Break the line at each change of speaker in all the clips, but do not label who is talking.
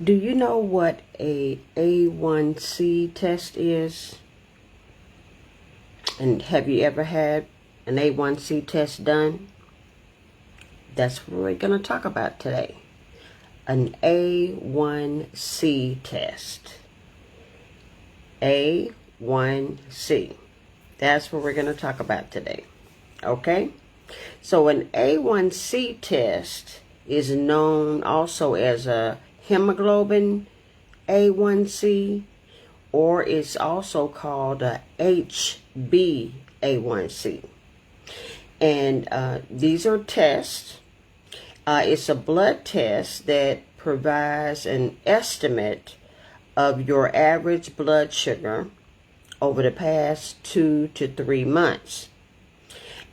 Do you know what a A1C test is? And have you ever had an A1C test done? That's what we're going to talk about today. An A1C test. A1C. That's what we're going to talk about today. Okay? So an A1C test is known also as a hemoglobin A1C, or it's also called a HbA1C. And these are tests. It's a blood test that provides an estimate of your average blood sugar over the past 2 to 3 months.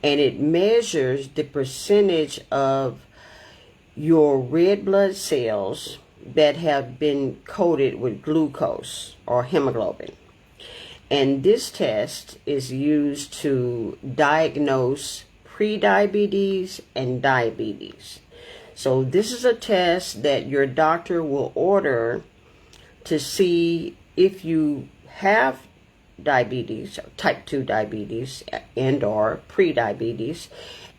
And it measures the percentage of your red blood cells that have been coated with glucose or hemoglobin. And this test is used to diagnose prediabetes and diabetes. So this is a test that your doctor will order to see if you have diabetes, type 2 diabetes, and or prediabetes.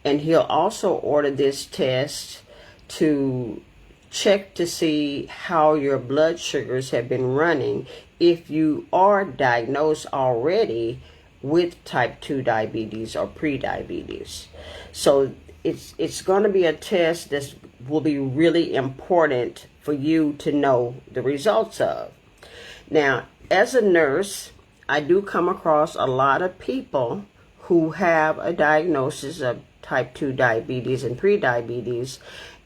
And he'll also order this test to check to see how your blood sugars have been running if you are diagnosed already with type 2 diabetes or prediabetes. So it's going to be a test that will be really important for you to know the results of. Now, as a nurse, I do come across a lot of people who have a diagnosis of type 2 diabetes and prediabetes,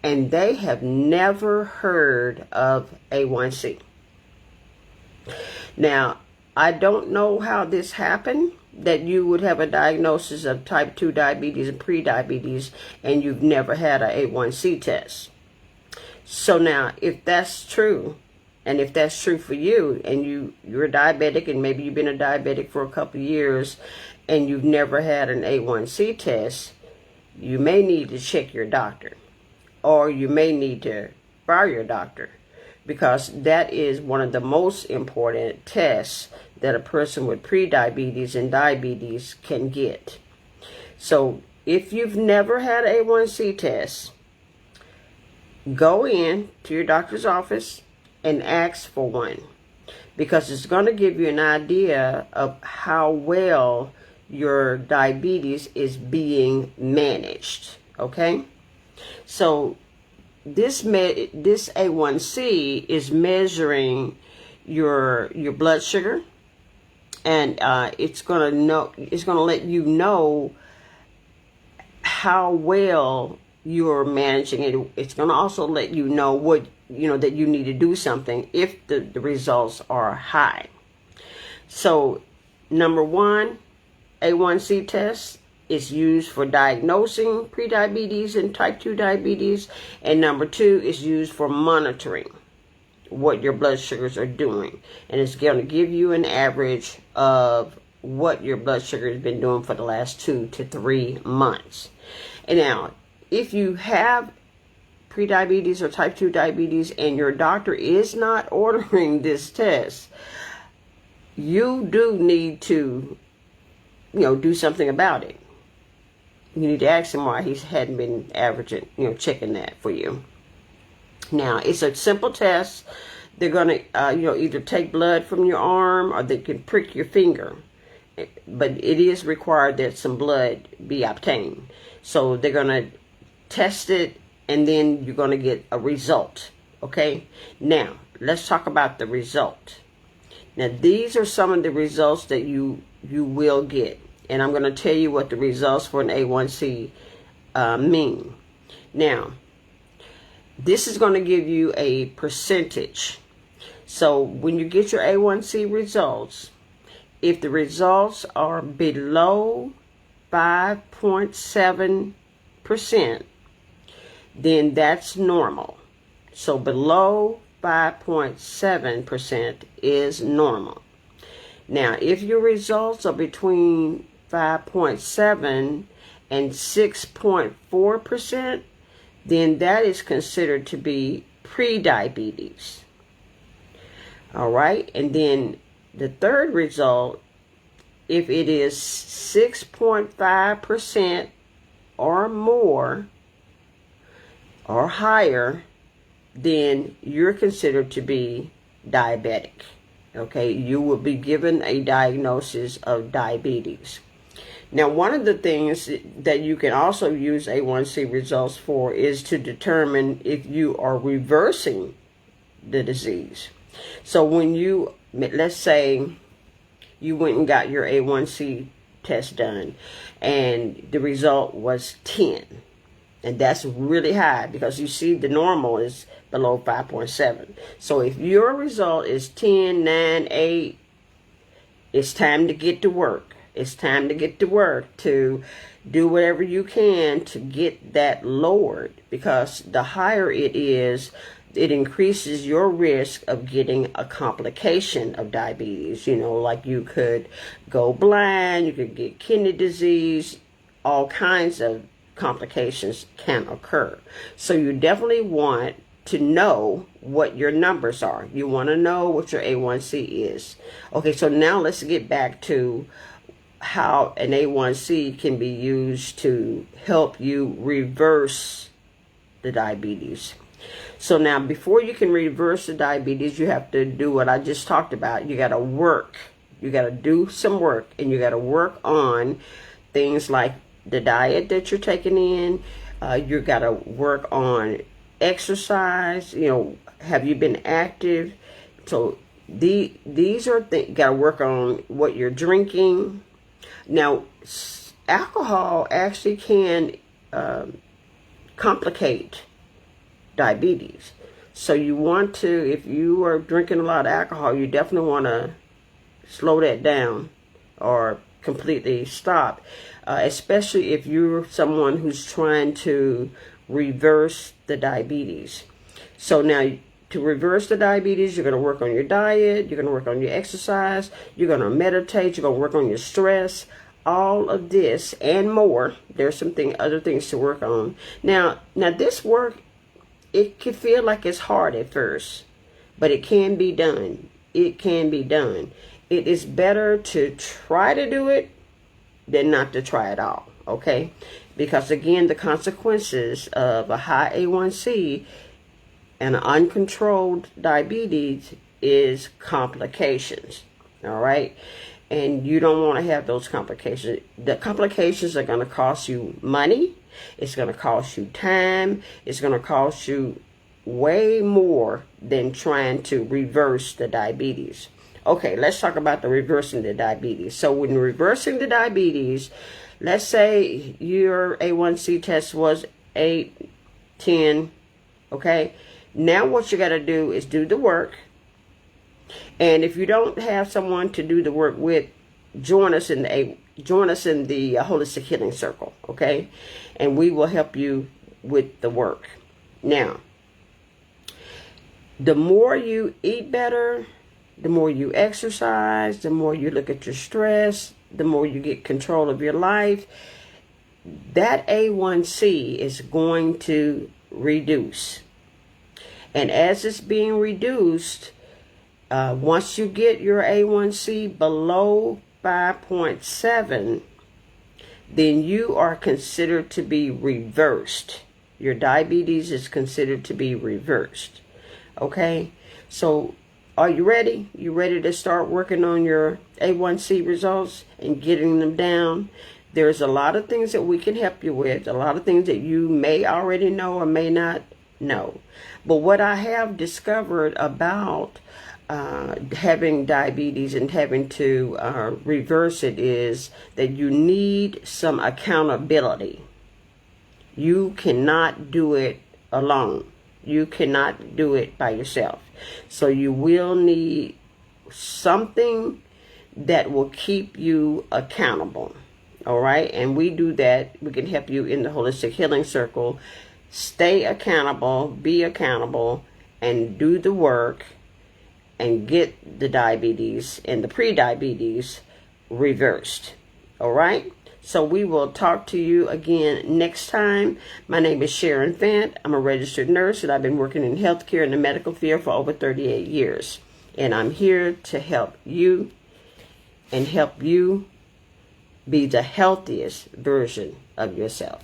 and they have never heard of A1C. Now, I don't know how this happened, that you would have a diagnosis of type 2 diabetes and prediabetes and you've never had a A1C test. So now, if that's true, and if that's true for you, and you're a diabetic, and maybe you've been a diabetic for a couple of years, and you've never had an A1C test, you may need to check your doctor. Or you may need to fire your doctor, because that is one of the most important tests that a person with prediabetes and diabetes can get. So if you've never had an A1C test, go in to your doctor's office and ask for one, because it's going to give you an idea of how well your diabetes is being managed. Okay? So this A1C is measuring your blood sugar, and it's gonna let you know how well you're managing it. It's gonna also let you know what that you need to do something if the results are high. So number one, A1C test is used for diagnosing prediabetes and type 2 diabetes. And number two is used for monitoring what your blood sugars are doing. And it's going to give you an average of what your blood sugar has been doing for the last 2 to 3 months. And now, if you have prediabetes or type 2 diabetes and your doctor is not ordering this test, you do need to, do something about it. You need to ask him why he hadn't been averaging, checking that for you. Now, it's a simple test. They're going to, either take blood from your arm or they can prick your finger. But it is required that some blood be obtained. So they're going to test it, and then you're going to get a result. Okay? Now, let's talk about the result. Now, these are some of the results that you will get. And I'm going to tell you what the results for an A1C mean. Now, this is going to give you a percentage. So when you get your A1C results, if the results are below 5.7%, then that's normal. So below 5.7% is normal. Now, if your results are between 5.7 and 6.4%, then that is considered to be prediabetes. All right. And then the third result, if it is 6.5% or more or higher, then you're considered to be diabetic. Okay, you will be given a diagnosis of diabetes. Now, one of the things that you can also use A1C results for is to determine if you are reversing the disease. So when you, let's say you went and got your A1C test done and the result was 10, and that's really high because you see the normal is below 5.7. So if your result is 10, 9, 8, it's time to get to work. It's time to get to work to do whatever you can to get that lowered, because the higher it is, it increases your risk of getting a complication of diabetes. You know, like you could go blind, you could get kidney disease, all kinds of complications can occur. So you definitely want to know what your numbers are. You want to know what your A1C is. Okay, so now let's get back to how an A1C can be used to help you reverse the diabetes. So now, before you can reverse the diabetes, you have to do what I just talked about. You got to work. You got to do some work, and you got to work on things like the diet that you're taking in. You got to work on exercise. You know, have you been active? So these are things. Got to work on what you're drinking. Now, alcohol actually can complicate diabetes. So you want to, if you are drinking a lot of alcohol, you definitely want to slow that down or completely stop, especially if you're someone who's trying to reverse the diabetes. So now, to reverse the diabetes, you're going to work on your diet, you're going to work on your exercise, you're going to meditate, you're going to work on your stress, all of this and more. There's some other things to work on. Now this work, it can feel like it's hard at first, but it can be done. It can be done. It is better to try to do it than not to try at all, okay? Because again, the consequences of a high A1C and uncontrolled diabetes is complications, all right? And you don't want to have those complications. The complications are going to cost you money. It's going to cost you time. It's going to cost you way more than trying to reverse the diabetes. Okay, let's talk about the reversing the diabetes. So when reversing the diabetes, let's say your A1C test was 8, 10, okay? Now what you got to do is do the work. And if you don't have someone to do the work with, join us in the Holistic Healing Circle, okay? And we will help you with the work. Now, the more you eat better, the more you exercise, the more you look at your stress, the more you get control of your life, that A1C is going to reduce. And as it's being reduced, once you get your A1C below 5.7, then you are considered to be reversed. Your diabetes is considered to be reversed. Okay? So, are you ready? You ready to start working on your A1C results and getting them down? There's a lot of things that we can help you with, a lot of things that you may already know or may not know. But what I have discovered about having diabetes and having to reverse it is that you need some accountability. You cannot do it alone. You cannot do it by yourself. So you will need something that will keep you accountable. All right? And we do that. We can help you in the Holistic Healing Circle. Stay accountable, be accountable, and do the work and get the diabetes and the pre-diabetes reversed. All right? So we will talk to you again next time. My name is Sharon Fant. I'm a registered nurse, and I've been working in healthcare in the medical field for over 38 years. And I'm here to help you and help you be the healthiest version of yourself.